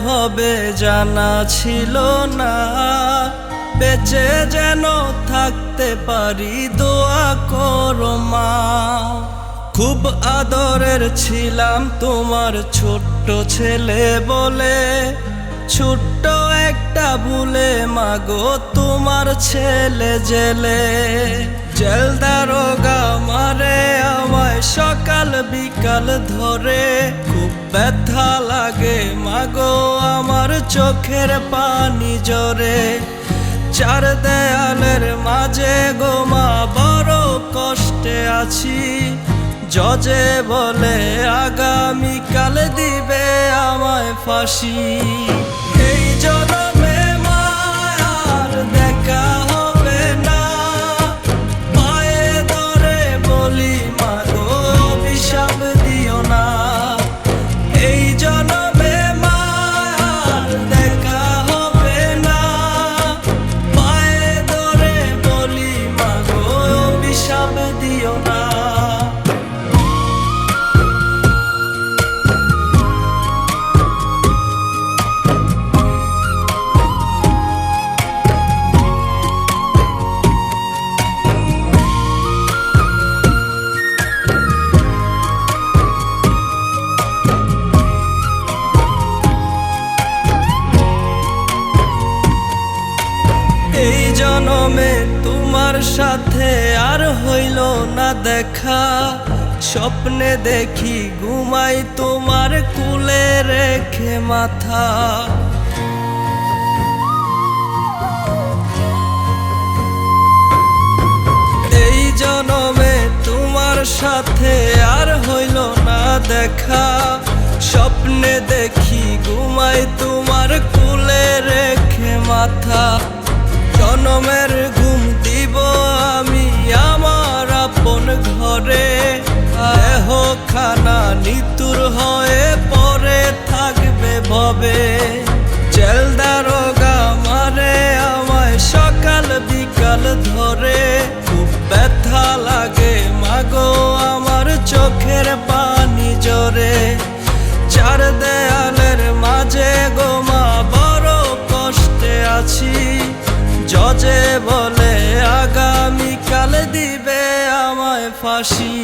হবে জানা ছিল না, বেঁচে যেন থাকতে পারি দোয়া করো মা। খুব আদরের ছিলাম তোমার ছোট্ট ছেলে বলে, ছোট্ট একটা ভুলে মাগো তোমার ছেলে জেলে। জেল দারোগা মারে আমায় সকাল বিকাল ধরে, খুব ব্যথা লাগে মাগো আমার চোখের পানি জরে। চার দেয়ালের মাঝে গো মা বড় কষ্টে আছি, জজে বলে আগামীকাল দিবে আমায় ফাঁসি। এই জন্মে মা আর দেখা হবে না, পায়ে ধরে বলি মাগো অভিশাপ দিও না। এই জন্মে মা আর দেখা হবে না, পায়ে ধরে বলি মাগো অভিশাপ দিও না। এই জনমে তোমার সাথে আর হইল না দেখা, স্বপ্নে দেখি ঘুমাই তোমার কুলে রেখে মাথা। এই জনমে তোমার সাথে আর হইল না দেখা, স্বপ্নে দেখি ঘুমাই তোমার কুলে রেখে মাথা। জনমের ঘুম দিব আমি আমার আপন ঘরে, দেহ খানা নিতুর হয়ে পরে থাকবে ভবে। জেল দারোগা মারে আমায় সকাল বিকাল ধরে, খুব ব্যথা লাগে মাগো আমার চোখের পানি জরে। চার দেয়ালের মাঝে গো মা বড় কষ্টে আছি, জজে বলে আগামীকাল দিবে আমায় ফাঁসি।